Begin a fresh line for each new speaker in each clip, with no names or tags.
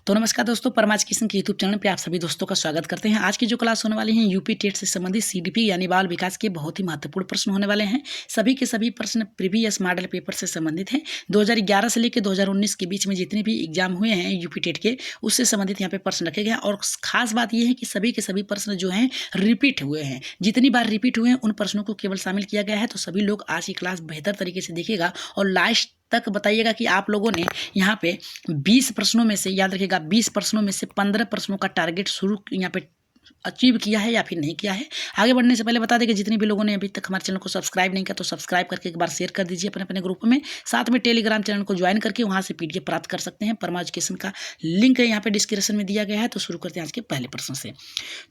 तो नमस्कार दोस्तों, परमार एजुकेशन के यूट्यूब चैनल पे आप सभी दोस्तों का स्वागत करते हैं। आज की जो क्लास होने वाली है यूपी टेट से संबंधित सीडीपी यानी बाल विकास के बहुत ही महत्वपूर्ण प्रश्न होने वाले हैं। सभी के सभी प्रश्न प्रीवियस मॉडल पेपर से संबंधित हैं। 2011 से लेकर 2019 के बीच में जितने भी एग्जाम हुए हैं यूपी टेट के, उससे संबंधित यहाँ पे प्रश्न रखे गए हैं। और खास बात यह है कि सभी के सभी प्रश्न जो हैं रिपीट हुए हैं। जितनी बार रिपीट हुए हैं उन प्रश्नों को केवल शामिल किया गया है। तो सभी लोग आज की क्लास बेहतर तरीके से देखिएगा और लास्ट तक बताइएगा कि आप लोगों ने यहाँ पे 20 प्रश्नों में से, याद रखिएगा 20 प्रश्नों में से 15 प्रश्नों का टारगेट शुरू यहाँ पे अचीव किया है या फिर नहीं किया है। आगे बढ़ने से पहले बता दें कि जितने भी लोगों ने अभी तक हमारे चैनल को सब्सक्राइब नहीं किया तो सब्सक्राइब करके एक बार शेयर कर दीजिए अपने अपने ग्रुप में। साथ में टेलीग्राम चैनल को ज्वाइन करके वहां से पीडीएफ प्राप्त कर सकते हैं। परमार एजुकेशन का लिंक यहाँ पे डिस्क्रिप्शन में दिया गया है। तो शुरू करते हैं आज के पहले प्रश्न से।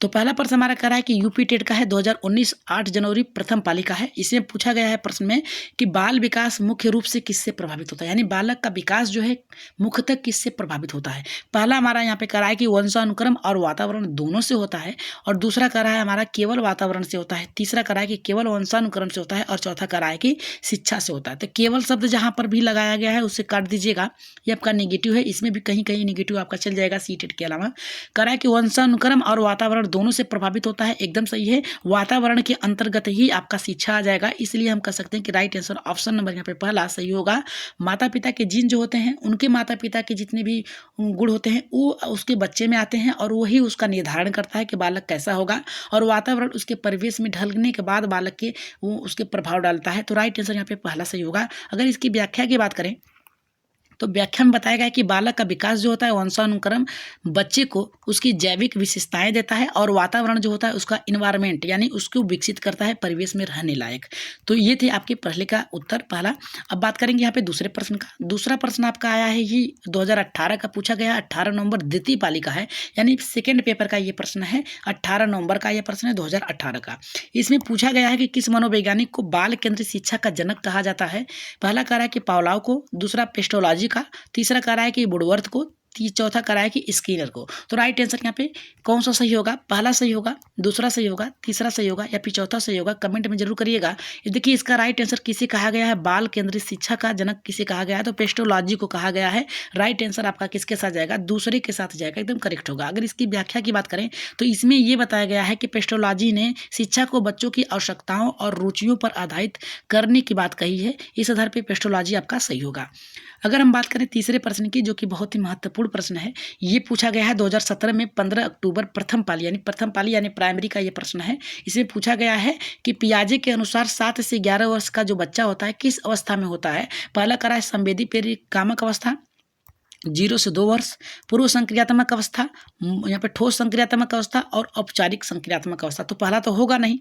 तो पहला प्रश्न हमारा कह रहा है कि यूपी टेट का है 2019 8 जनवरी प्रथम पाली का है। इसमें पूछा गया है प्रश्न में कि बाल विकास मुख्य रूप से किससे प्रभावित होता है, यानी बालक का विकास जो है मुख्यतः किससे प्रभावित होता है। पहला हमारा यहाँ पे कह रहा है कि वंशानुक्रम और वातावरण दोनों से होता है, और दूसरा कह रहा है हमारा केवल वातावरण से होता है, तीसरा कह रहा है कि केवल वंशानुक्रम से होता है, और चौथा कह रहा है कि शिक्षा से होता है। तो केवल शब्द जहां पर भी लगाया गया है उससे काट दीजिएगा, ये आपका नेगेटिव है। इसमें भी कहीं कहीं नेगेटिव आपका चल जाएगा सीटेट के अलावा। कह रहा है कि वंशानुक्रम और वातावरण दोनों से प्रभावित होता है, एकदम सही है। वातावरण के अंतर्गत ही आपका शिक्षा आ जाएगा, इसलिए हम कह सकते हैं कि राइट आंसर ऑप्शन नंबर यहाँ पे पहला सही होगा। माता पिता के जीन जो होते हैं, उनके माता पिता के जितने भी गुण होते हैं वो उसके बच्चे में आते हैं, और वही उसका निर्धारण करता है कि बालक कैसा होगा। और वातावरण उसके परिवेश में ढलने के बाद बालक के वो उसके प्रभाव डालता है। तो राइट आंसर यहाँ पे पहला सही होगा। अगर इसकी व्याख्या की बात करें तो व्याख्या में बताया गया है कि बालक का विकास जो होता है वंशानुक्रम बच्चे को उसकी जैविक विशेषताएं देता है, और वातावरण जो होता है उसका इन्वायरमेंट यानी उसको विकसित करता है परिवेश में रहने लायक। तो ये थे आपके पहले का उत्तर पहला। अब बात करेंगे यहाँ पे दूसरे प्रश्न का। दूसरा प्रश्न आपका आया है ये 2018 का पूछा गया, 18 नवंबर द्वितीय पाली का है, यानी सेकेंड पेपर का ये प्रश्न है। 18 नवंबर का यह प्रश्न है 2018 का। इसमें पूछा गया है कि किस मनोवैज्ञानिक को बाल केंद्रित शिक्षा का जनक कहा जाता है। पहला कह रहा है कि पावलाव को, दूसरा पेस्टोलॉजी का, तीसरा कह रहा है कि वुडवर्थ को, चौथा कह रहा है कि स्किनर को। तो राइट आंसर यहाँ पे कौन सा सही होगा? पहला सही होगा, दूसरा सही होगा, तीसरा सही होगा या फिर चौथा सही होगा? कमेंट में जरूर करिएगा। ये देखिए इसका राइट आंसर किसे कहा गया है, बाल केंद्रित शिक्षा का जनक किसे कहा गया है? तो पेस्टोलॉजी को कहा गया है। राइट आंसर आपका किसके साथ जाएगा? दूसरे के साथ जाएगा, एकदम करेक्ट होगा। अगर इसकी व्याख्या की बात करें तो इसमें यह बताया गया है कि पेस्टोलॉजी ने शिक्षा को बच्चों की आवश्यकताओं और रुचियों पर आधारित करने की बात कही है। इस आधार पर पेस्टोलॉजी आपका सही होगा। अगर हम बात करें तीसरे प्रश्न की, जो कि बहुत ही महत्वपूर्ण प्रश्न है, ये पूछा गया है 2017 में 15 अक्टूबर प्रथम पाली यानी प्राइमरी का ये प्रश्न है। इसमें पूछा गया है कि पियाजे के अनुसार 7 से 11 वर्ष का जो बच्चा होता है किस अवस्था में होता है। पहला करा है संवेदी परिकामक अवस्था, 0 से 2 वर्ष, पूर्व संक्रियात्मक अवस्था, यहाँ पे ठोस संक्रियात्मक अवस्था और औपचारिक संक्रियात्मक अवस्था। तो पहला तो होगा नहीं,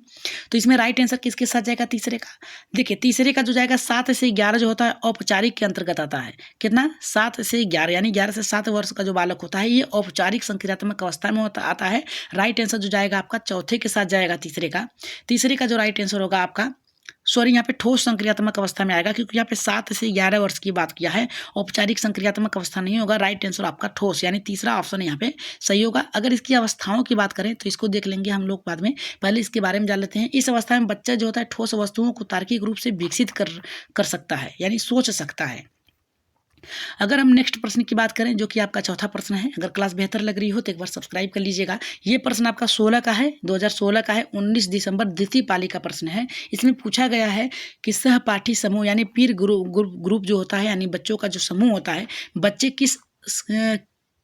तो इसमें राइट आंसर किसके साथ जाएगा? तीसरे का। देखिए तीसरे का जो जाएगा 7 से 11 जो होता है औपचारिक के अंतर्गत आता है। कितना? 7 से 11 यानी 11 से 7 वर्ष का जो बालक होता है ये औपचारिक संक्रियात्मक अवस्था में आता है। राइट आंसर जो जाएगा आपका चौथे के साथ जाएगा तीसरे का। तीसरे का जो राइट आंसर होगा आपका, सॉरी यहाँ पे ठोस संक्रियात्मक अवस्था में आएगा, क्योंकि यहाँ पे 7 से 11 वर्ष की बात किया है, औपचारिक संक्रियात्मक अवस्था नहीं होगा। राइट आंसर आपका ठोस यानी तीसरा ऑप्शन यहाँ पे सही होगा। अगर इसकी अवस्थाओं की बात करें तो इसको देख लेंगे हम लोग बाद में, पहले इसके बारे में जान लेते हैं। इस अवस्था में बच्चा जो होता है ठोस वस्तुओं को तार्किक रूप से विकसित कर सकता है, यानी सोच सकता है। अगर हम नेक्स्ट प्रश्न की बात करें जो कि आपका चौथा प्रश्न है, अगर क्लास बेहतर लग रही हो तो एक बार सब्सक्राइब कर लीजिएगा। ये प्रश्न आपका 16 का है, 2016 का है, 19 दिसंबर द्वितीय पाली का प्रश्न है। इसमें पूछा गया है कि सहपाठी समूह यानी पीर ग्रुप जो होता है, यानी बच्चों का जो समूह होता है, बच्चे किस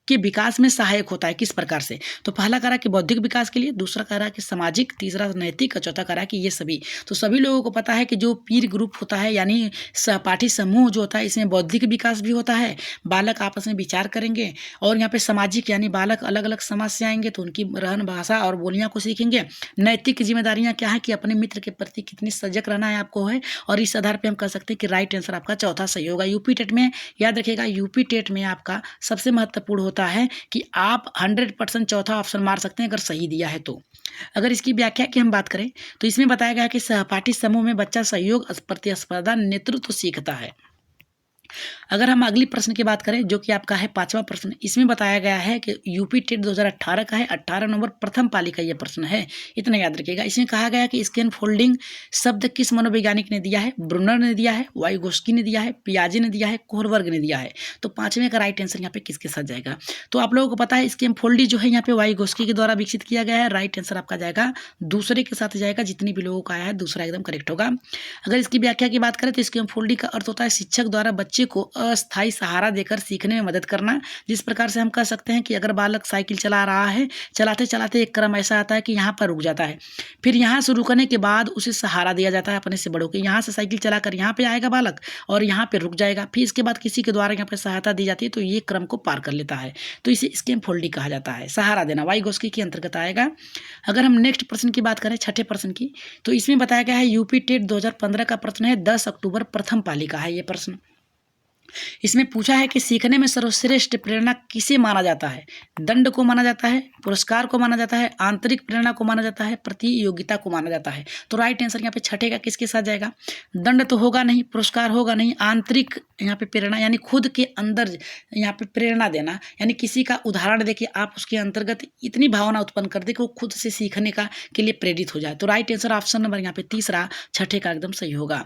के विकास में सहायक होता है, किस प्रकार से। तो पहला कह रहा कि बौद्धिक विकास के लिए, दूसरा कह रहा कि सामाजिक, तीसरा नैतिक, और चौथा कह रहा कि ये सभी। तो सभी लोगों को पता है कि जो पीर ग्रुप होता है यानी सहपाठी समूह जो होता है, इसमें बौद्धिक विकास भी होता है, बालक आपस में विचार करेंगे, और यहाँ पे सामाजिक यानी बालक अलग अलग समाज से आएंगे तो उनकी रहन भाषा और बोलियां को सीखेंगे। नैतिक जिम्मेदारियां क्या है कि अपने मित्र के प्रति कितनी सजग रहना है आपको है, और इस आधार पर हम कह सकते हैं कि राइट आंसर आपका चौथा सही होगा। यूपी टेट में याद रखिएगा, यूपी टेट में आपका सबसे महत्वपूर्ण होता है कि आप 100% चौथा ऑप्शन मार सकते हैं अगर सही दिया है तो। अगर इसकी व्याख्या की हम बात करें तो इसमें बताया गया है कि सहपाठी समूह में बच्चा सहयोग, प्रतिस्पर्धा, नेतृत्व सीखता है। अगर हम अगली प्रश्न की बात करें जो कि आपका है 5वां प्रश्न, इसमें बताया गया है कि यूपी टेट 2018 का है, 18 नवंबर प्रथम पाली का ये प्रश्न है, इतना याद रखिएगा। इसमें कहा गया कि स्कैन फोल्डिंग शब्द किस मनोवैज्ञानिक ने दिया है? ब्रूनर ने दिया है, वाइगोस्की ने दिया है, पियाजे ने दिया है, कोहलबर्ग ने दिया है। तो 5वें का राइट आंसर यहाँ पे किसके साथ जाएगा? तो आप लोगों को पता है स्कैन फोल्डिंग जो है यहाँ पे वाइगोस्की के द्वारा विकसित किया गया है। राइट आंसर आपका जाएगा दूसरे के साथ जाएगा, जितनी भी लोगों का आया है दूसरा एकदम करेक्ट होगा। अगर इसकी व्याख्या की बात करें तो स्कैन फोल्डिंग का अर्थ होता है शिक्षक द्वारा बच्चे को अस्थायी सहारा देकर सीखने में मदद करना। जिस प्रकार से हम कह सकते हैं कि अगर बालक साइकिल चला रहा है, चलाते चलाते एक क्रम ऐसा आता है कि यहाँ पर रुक जाता है, फिर यहाँ से रुकने के बाद उसे सहारा दिया जाता है अपने से बड़ों के। यहाँ से साइकिल चलाकर यहाँ पे आएगा बालक और यहाँ पे रुक जाएगा, फिर इसके बाद किसी के द्वारा यहाँ पे सहायता दी जाती है तो ये क्रम को पार कर लेता है, तो इसे स्कैन फोल्डिंग कहा जाता है, सहारा देना, वाइगोस्की के अंतर्गत आएगा। अगर हम नेक्स्ट प्रश्न की बात करें, छठे प्रश्न की, तो इसमें बताया गया है यूपी टेट 2015 का प्रश्न है, 10 अक्टूबर प्रथम पाली का है ये प्रश्न। इसमें पूछा है कि सीखने में सर्वश्रेष्ठ प्रेरणा किसे माना जाता है? दंड को माना जाता है, पुरस्कार को माना जाता है, आंतरिक प्रेरणा को माना जाता है, प्रतियोगिता को माना जाता है। तो राइट आंसर यहाँ पे छठे का किसके साथ जाएगा? दंड तो होगा नहीं, पुरस्कार होगा नहीं, आंतरिक यहाँ पे प्रेरणा यानी खुद के अंदर यहाँ पे प्रेरणा देना, यानी किसी का उदाहरण देके आप उसके अंतर्गत इतनी भावना उत्पन्न कर दे कि वो खुद से सीखने का के लिए प्रेरित हो जाए। तो राइट आंसर ऑप्शन नंबर यहाँ पे तीसरा छठे का एकदम सही होगा।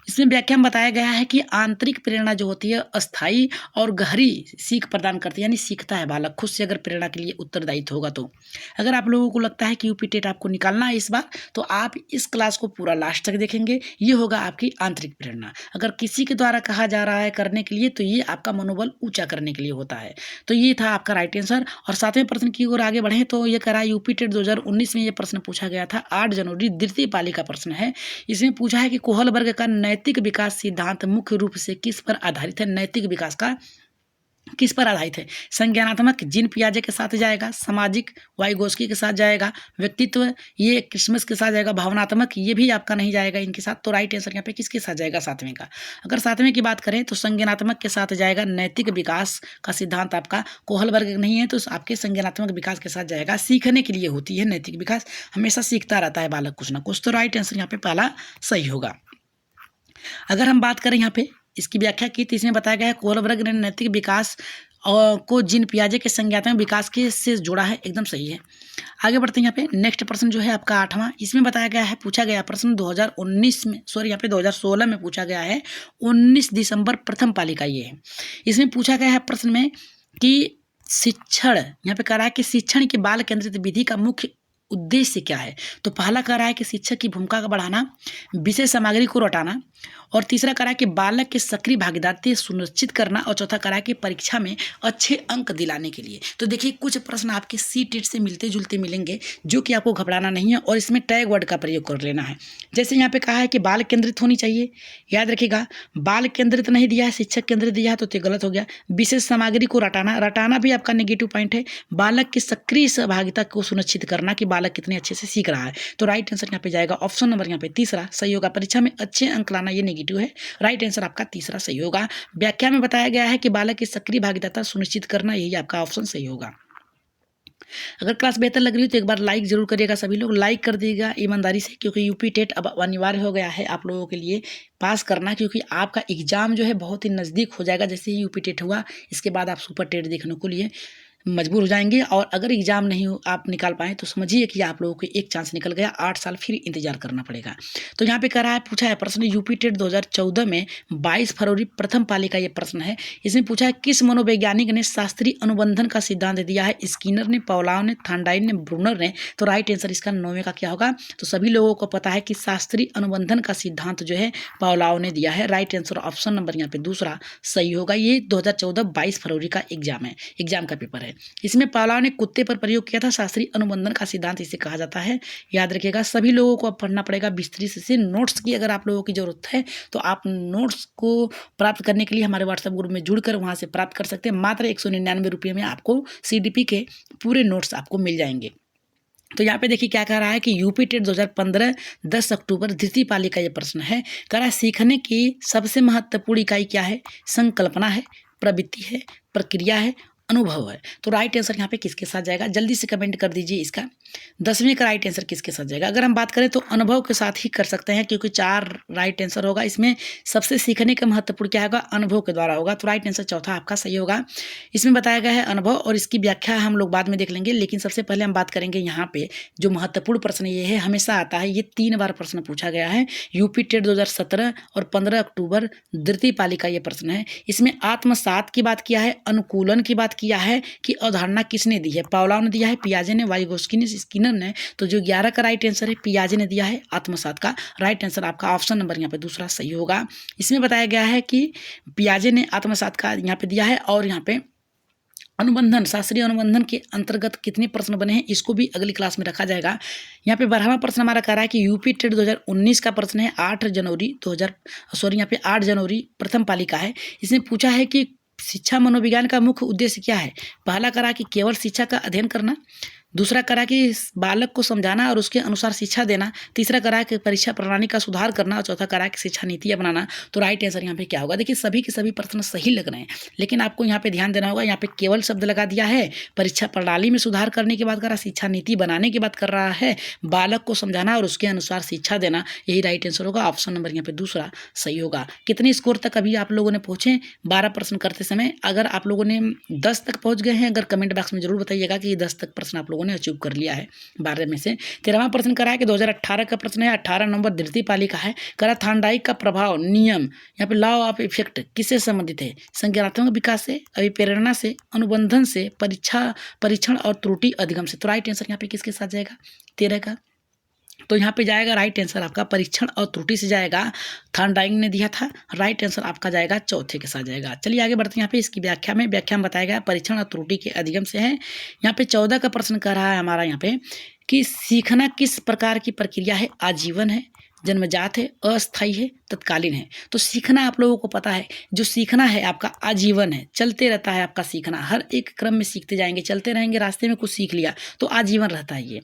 इसमें व्याख्या में बताया गया है कि आंतरिक प्रेरणा जो होती है अस्थायी और गहरी सीख प्रदान करती है, यानी सीखता है बालक खुद से अगर प्रेरणा के लिए उत्तरदायित्व होगा तो। अगर आप लोगों को लगता है कि यूपी टेट आपको निकालना है इस बार, तो आप इस क्लास को पूरा लास्ट तक देखेंगे, ये होगा आपकी आंतरिक प्रेरणा। अगर किसी के द्वारा कहा जा रहा है करने के लिए तो ये आपका मनोबल ऊंचा करने के लिए होता है। तो ये था आपका राइट आंसर। और 7वें प्रश्न की ओर आगे बढ़े तो ये करा यूपी टेट 2019 में ये प्रश्न पूछा गया था, 8 जनवरी द्वितीय पाली का प्रश्न है। इसमें पूछा है कि कोहलबर्ग का नैतिक विकास सिद्धांत मुख्य रूप से किस पर आधारित है? नैतिक विकास का किस पर आधारित है? संज्ञानात्मक जीन पियाजे के साथ जाएगा, सामाजिक वाइगोस्की के साथ जाएगा, व्यक्तित्व ये क्रिसमस के साथ जाएगा, भावनात्मक ये भी आपका नहीं जाएगा इनके साथ। तो राइट आंसर यहाँ पे किसके साथ जाएगा? 7वें का। अगर 7वें की बात करें तो संज्ञानात्मक के साथ जाएगा, नैतिक विकास का सिद्धांत आपका कोहलबर्ग नहीं है तो आपके संज्ञानात्मक विकास के साथ जाएगा। सीखने के लिए होती है नैतिक विकास, हमेशा सीखता रहता है बालक कुछ ना कुछ। तो राइट आंसर यहाँ पे पहला सही होगा। अगर हम बात करें यहाँ पे इसकी व्याख्या की तो इसमें बताया गया है कोहलबर्ग ने नैतिक विकास को जीन पियाजे के संज्ञानात्मक विकास के से जोड़ा है, एकदम सही है। आगे बढ़ते हैं यहाँ पे नेक्स्ट प्रश्न जो है आपका 8वां। इसमें बताया गया है, पूछा गया प्रश्न 2019 में, सॉरी यहाँ पे 2016 में पूछा गया है, 19 दिसंबर प्रथम पाली का ये है। इसमें पूछा गया है प्रश्न में कि शिक्षण, यहाँ पे कह रहा है कि शिक्षण की बाल केंद्रित विधि का मुख्य उद्देश्य क्या है? तो पहला कह रहा है कि शिक्षक की भूमिका का बढ़ाना, विषय सामग्री को रटाना, और तीसरा कह रहा है कि बालक के सक्रिय भागीदारी सुनिश्चित करना, और चौथा कह रहा है कि परीक्षा में अच्छे अंक दिलाने के लिए। तो देखिए कुछ प्रश्न आपके सी टेट से मिलते जुलते मिलेंगे जो कि आपको घबराना नहीं है, और इसमें टैग वर्ड का प्रयोग कर लेना है। जैसे यहाँ पे कहा है कि बाल केंद्रित होनी चाहिए, याद रखिएगा बाल केंद्रित नहीं दिया है, शिक्षक केंद्रित दिया है तो गलत हो गया। विशेष सामग्री को रटाना, रटाना भी आपका नेगेटिव पॉइंट है। बालक की सक्रिय सहभागिता को सुनिश्चित करना कि बालक कितने अच्छे से सीख रहा है। तो राइट आंसर यहाँ पे जाएगा ऑप्शन नंबर यहाँ पे तीसरा सही होगा। परीक्षा में अच्छे अंक लाना ये नेगेटिव है, राइट आंसर आपका तीसरा सही होगा। व्याख्या में बताया गया है कि बालक की सक्रिय भागीदारी सुनिश्चित करना, यही आपका ऑप्शन सही होगा। अगर क्लास बेहतर लग रही हो तो एक बार लाइक जरूर करिएगा, सभी लोग लाइक कर दीजिएगा ईमानदारी से, क्योंकि यूपी टेट अब अनिवार्य हो गया है आप लोगों के लिए पास करना, क्योंकि आपका एग्जाम जो है बहुत ही नज़दीक हो जाएगा। जैसे ही यूपी टेट हुआ इसके बाद आप सुपर टेट देखने के लिए मजबूर हो जाएंगे, और अगर एग्जाम नहीं आप निकाल पाए तो समझिए कि आप लोगों को एक चांस निकल गया, 8 साल फिर इंतजार करना पड़ेगा। तो यहाँ पे कह रहा है, पूछा है प्रश्न यूपी टेट 2014 में 22 फरवरी प्रथम पाली का ये प्रश्न है। इसमें पूछा है किस मनोवैज्ञानिक ने शास्त्रीय अनुबंधन का सिद्धांत दिया है? स्किनर ने, पावलोव ने, थांडाइन ने, ब्रूनर ने। तो राइट आंसर इसका 9वें का क्या होगा? तो सभी लोगों को पता है कि शास्त्रीय अनुबंधन का सिद्धांत जो है पावलोव ने दिया है। राइट आंसर ऑप्शन नंबर यहाँ पे दूसरा सही होगा। ये 2014 22 फरवरी का एग्जाम है, एग्जाम का पेपर है। इसमें पावलोव ने कुत्ते पर प्रयोग किया था। शास्त्रीय अनुबंधन का सिद्धांत इसे कहा जाता है, याद रखिएगा। सभी लोगों को अब पढ़ना पड़ेगा विस्तृत से। नोट्स की अगर आप लोगों की जरूरत है तो आप नोट्स को प्राप्त करने के लिए हमारे व्हाट्सएप ग्रुप में जुड़कर वहां से प्राप्त कर सकते हैं। मात्र 199 रुपये में आपको CDP के पूरे नोट्स आपको मिल जाएंगे। तो यहाँ पे देखिए क्या कह रहा है कि यूपी टेट 2015 10 अक्टूबर द्वितीय पाली का ये प्रश्न है। कह रहा है सीखने की सबसे महत्वपूर्ण इकाई क्या है? संकल्पना है, प्रवृत्ति है, प्रक्रिया है, अनुभव है। तो राइट आंसर यहाँ पे किसके साथ जाएगा, जल्दी से कमेंट कर दीजिए इसका। 10वीं का राइट आंसर किसके साथ जाएगा। अगर हम बात करें तो अनुभव के साथ ही कर सकते हैं, क्योंकि 4 राइट आंसर होगा। इसमें सबसे सीखने का महत्वपूर्ण क्या होगा, अनुभव के द्वारा होगा। तो राइट आंसर चौथा आपका सही होगा। इसमें बताया गया है अनुभव, और इसकी व्याख्या हम लोग बाद में देख लेंगे, लेकिन सबसे पहले हम बात करेंगे यहाँ पे जो महत्वपूर्ण प्रश्न ये है, हमेशा आता है, ये 3 बार प्रश्न पूछा गया है। यूपी टेट 2017 और 15 अक्टूबर द्वितीय पाली का ये प्रश्न है। इसमें आत्मसात की बात किया है, अनुकूलन की बात किया है कि अवधारणा किसने दी है, पावलोव ने दिया है, पियाजे ने, वाइगोस्की ने, स्किनर ने। तो जो 11 का राइट आंसर है पियाजे ने दिया है आत्मसात का। राइट आंसर आपका ऑप्शन नंबर यहाँ पे दूसरा सही होगा। इसमें बताया गया है कि पियाजे ने आत्मसात का यहाँ पे दिया है, और यहाँ पे अनुबंधन, शास्त्रीय अनुबंधन के अंतर्गत कितने प्रश्न बने हैं इसको भी अगली क्लास में रखा जाएगा। यहाँ पे 12वां प्रश्न हमारा कह रहा है कि यूपी टेट 2019 का प्रश्न है, 8 जनवरी प्रथम पाली का है। इसमें पूछा है कि शिक्षा मनोविज्ञान का मुख्य उद्देश्य क्या है। पहला करा कि केवल शिक्षा का अध्ययन करना, दूसरा करा कि बालक को समझाना और उसके अनुसार शिक्षा देना, तीसरा करा कि परीक्षा प्रणाली का सुधार करना, और चौथा करा कि शिक्षा नीति अपनाना। तो राइट आंसर यहाँ पे क्या होगा, देखिए सभी के सभी प्रश्न सही लग रहे हैं, लेकिन आपको यहाँ पे ध्यान देना होगा। यहाँ पे केवल शब्द लगा दिया है, परीक्षा प्रणाली में सुधार करने की बात कर रहा है, शिक्षा नीति बनाने की बात कर रहा है, बालक को समझाना और उसके अनुसार शिक्षा देना, यही राइट आंसर होगा। ऑप्शन नंबर यहाँ पे दूसरा सही होगा। कितने स्कोर तक अभी आप लोगों ने पहुँचे 12 प्रश्न करते समय। अगर आप लोगों ने 10 तक पहुँच गए हैं, अगर कमेंट बॉक्स में जरूर बताइएगा कि 10 तक प्रश्न आप लोगों ने अचीव कर लिया है 12 में से। 13वां प्रश्न करा है कि 2018 का प्रश्न है, 18 नंबर द्वितीय पाली का है। करा थार्नडाइक का प्रभाव नियम, यहाँ पे लॉ ऑफ इफेक्ट किससे संबंधित है, संज्ञानात्मक विकास से, अभिप्रेरणा से, अनुबंधन से, परीक्षण और त्रुटि अधिगम से। तो राइट आंसर यहाँ पे किसके साथ जाएगा, 13 का। तो यहाँ पे जाएगा राइट आंसर आपका परीक्षण और त्रुटि से जाएगा, थार्नडाइक ने दिया था। राइट आंसर आपका जाएगा चौथे के साथ जाएगा। चलिए आगे बढ़ते हैं। यहाँ पे इसकी व्याख्या में बताया गया परीक्षण और त्रुटि के अधिगम से है। यहाँ पे 14 का प्रश्न कर रहा है हमारा यहाँ पे कि सीखना किस प्रकार की प्रक्रिया है, आजीवन है, जन्मजात है, अस्थायी है, तत्कालीन है। तो सीखना आप लोगों को पता है, जो सीखना है आपका आजीवन है, चलते रहता है आपका सीखना, हर एक क्रम में सीखते जाएंगे, चलते रहेंगे, रास्ते में कुछ सीख लिया तो आजीवन रहता है ये।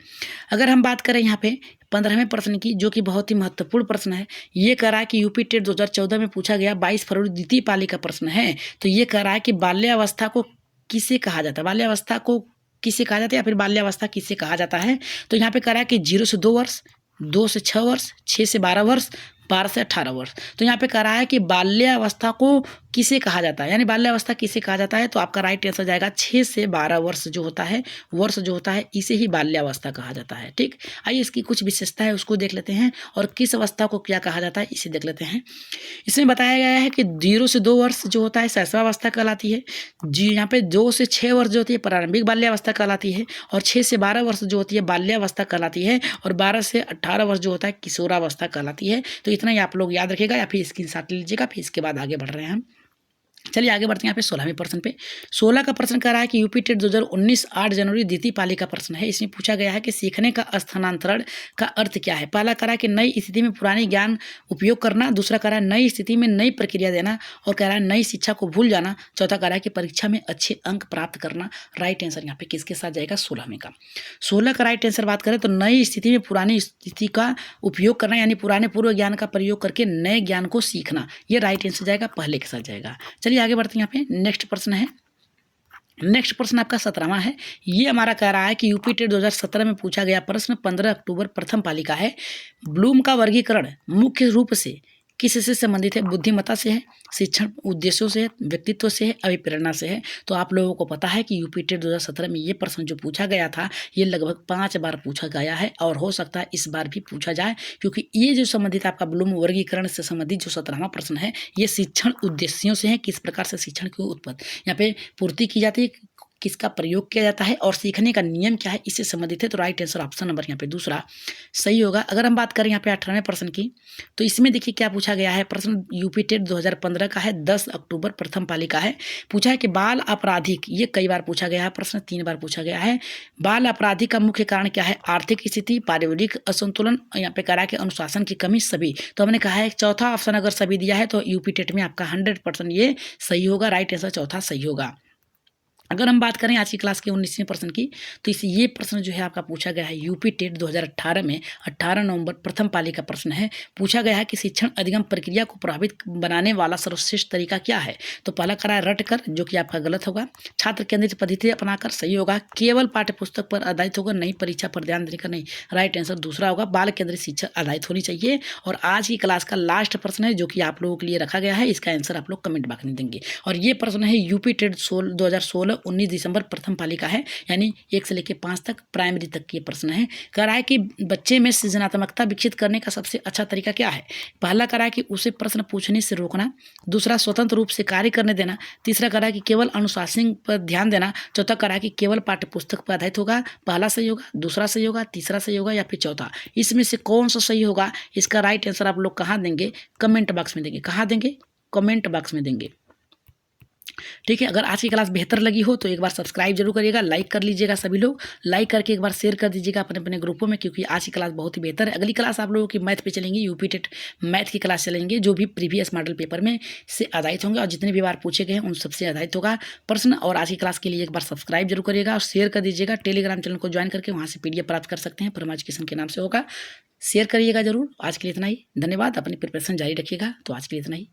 अगर हम बात करें यहाँ पे 15वें प्रश्न की, जो कि बहुत ही महत्वपूर्ण प्रश्न है, ये कह रहा है कि यूपी टेट 2014 में पूछा गया 22 फरवरी द्वितीय पाली का प्रश्न है। तो ये कह रहा है कि बाल्यावस्था को किसे कहा जाता है, बाल्यावस्था को किसे कहा जाता है, या फिर बाल्यावस्था किसे कहा जाता है। तो यहाँ पे कह रहा है कि 0 से 2 वर्ष, 2 से 6 वर्ष, 6 से 12 वर्ष, 12 से 18 वर्ष। तो यहाँ पे कह रहा है कि बाल्यावस्था को किसे कहा जाता है, यानी बाल्यावस्था किसे कहा जाता है। तो आपका राइट आंसर जाएगा 6 से 12 वर्ष जो होता है, इसे ही बाल्यावस्था कहा जाता है। ठीक, आइए इसकी कुछ विशेषता है उसको देख लेते हैं, और किस अवस्था को क्या कहा जाता है इसे देख लेते हैं। इसमें बताया गया है कि 0 से 2 वर्ष जो होता है शैशवावस्था कहलाती है, जी यहाँ पे 2 से 6 वर्ष जो होती है प्रारंभिक बाल्यावस्था कहलाती है, और 6 से 12 वर्ष जो होती है बाल्यावस्था कहलाती है, और 12 से 18 वर्ष जो होता है किशोरावस्था कहलाती है। तो इतना ही आप लोग याद रखिएगा, या फिर स्क्रीनशॉट ले लीजिएगा, फिर इसके बाद आगे बढ़ रहे हैं हम। चलिए आगे बढ़ते हैं। यहाँ पे 16वें प्रश्न पे 16 का प्रश्न कर रहा है कि यूपी टेट 2019 8 जनवरी द्वितीय पाली का प्रश्न है। इसमें पूछा गया है कि सीखने का स्थानांतरण का अर्थ क्या है। पहला करा कि नई स्थिति में पुरानी ज्ञान उपयोग करना, दूसरा करा नई स्थिति में नई प्रक्रिया देना, और कह रहा है नई शिक्षा को भूल जाना, चौथा कह रहा है कि परीक्षा में अच्छे अंक प्राप्त करना। राइट आंसर यहाँ पे किसके साथ जाएगा, 16वें का। 16 का राइट आंसर बात करें तो नई स्थिति में पुरानी स्थिति का उपयोग करना, यानी पुराने पूर्व ज्ञान का प्रयोग करके नए ज्ञान को सीखना, ये राइट आंसर जाएगा, पहले के साथ जाएगा। चलिए आगे बढ़ते हैं। यहाँ पे नेक्स्ट प्रश्न है, नेक्स्ट प्रश्न आपका 17वां है। ये हमारा कह रहा है कि यूपी टेट 2017 में पूछा गया प्रश्न 15 अक्टूबर प्रथम पाली का है। ब्लूम का वर्गीकरण मुख्य रूप से किससे संबंधित है, बुद्धिमत्ता से है, शिक्षण उद्देश्यों से है, व्यक्तित्व से है, अभिप्रेरणा से है। तो आप लोगों को पता है कि यूपी टेट 2017 में ये प्रश्न जो पूछा गया था ये लगभग 5 बार पूछा गया है, और हो सकता है इस बार भी पूछा जाए, क्योंकि ये जो संबंधित आपका ब्लूम वर्गीकरण से संबंधित जो 17वां प्रश्न है ये शिक्षण उद्देश्यों से है, किस प्रकार से शिक्षण की उत्पत्ति यहाँ पे पूर्ति की जाती है, किसका प्रयोग किया जाता है, और सीखने का नियम क्या है, इससे संबंधित है। तो राइट आंसर ऑप्शन नंबर यहाँ पे दूसरा सही होगा। अगर हम बात करें यहाँ पे 18वें प्रश्न की, तो इसमें देखिए क्या पूछा गया है। प्रश्न यूपी टेट 2015 का है, 10 अक्टूबर प्रथम पाली का है। पूछा है कि बाल आपराधिक, ये कई बार पूछा गया है प्रश्न, 3 बार पूछा गया है। बाल अपराधी का मुख्य कारण क्या है, आर्थिक स्थिति, पारिवारिक असंतुलन, यहाँ पे करा के अनुशासन की कमी, सभी। तो हमने कहा है चौथा ऑप्शन अगर सभी दिया है तो यूपी टेट में आपका 100% ये सही होगा। राइट आंसर चौथा सही होगा। अगर हम बात करें आज की क्लास के 19वें प्रश्न की, तो इस ये प्रश्न जो है आपका पूछा गया है यूपी टेट 2018 में 18 नवंबर प्रथम पाली का प्रश्न है। पूछा गया है कि शिक्षण अधिगम प्रक्रिया को प्रभावित बनाने वाला सर्वश्रेष्ठ तरीका क्या है। तो पहला करा है रट कर, जो कि आपका गलत होगा। छात्र केंद्रित पद्धति अपनाकर, सही होगा। केवल पाठ्य पुस्तक पर आधारित होगा, नहीं। परीक्षा पर ध्यान देकर, नहीं। राइट आंसर दूसरा होगा, बाल केंद्रित शिक्षा आधारित होनी चाहिए। और आज की क्लास का लास्ट प्रश्न है जो कि आप लोगों के लिए रखा गया है, इसका आंसर आप लोग कमेंट बॉक्स में देंगे। और ये प्रश्न है यूपी टेट 2016 19 दिसंबर प्रथम पाली का है, यानी 1 से लेकर 5 तक प्राइमरी तक ये प्रश्न है। कह रहा है कि बच्चे में सृजनात्मकता विकसित करने का सबसे अच्छा तरीका क्या है। पहला कह रहा है कि उसे प्रश्न पूछने से रोकना, दूसरा स्वतंत्र रूप से कार्य करने देना, तीसरा कह रहा है कि केवल अनुशासन पर ध्यान देना, चौथा कह रहा है कि केवल पाठ्य पुस्तक पर आधारित होगा। पहला सही होगा, दूसरा सही होगा, तीसरा सही होगा या फिर चौथा। इसमें से कौन सा सही होगा, इसका राइट आंसर आप लोग कहाँ देंगे, कमेंट बॉक्स में देंगे। कहाँ देंगे, कमेंट बॉक्स में देंगे। ठीक है, अगर आज की क्लास बेहतर लगी हो तो एक बार सब्सक्राइब जरूर करिएगा, लाइक कर लीजिएगा, सभी लोग लाइक करके एक बार शेयर कर दीजिएगा अपने अपने ग्रुपों में, क्योंकि आज की क्लास बहुत ही बेहतर है। अगली क्लास आप लोगों की मैथ पे चलेंगी, यूपी टेट मैथ की क्लास चलेंगे, जो भी प्रीवियस मॉडल पेपर में से आधारित होंगे और जितने भी बार पूछे गए हैं उन सबसे आधारित होगा प्रश्न। और आज की क्लास के लिए एक बार सब्सक्राइब जरूर करिएगा और शेयर कर दीजिएगा। टेलीग्राम चैनल को ज्वाइन करके वहाँ से PDF प्राप्त कर सकते हैं, परमा एजुकेशन के नाम से होगा। शेयर करिएगा जरूर। आज के लिए इतना ही, धन्यवाद। अपनी प्रिपरेशन जारी रखिएगा। तो आज के लिए इतना ही।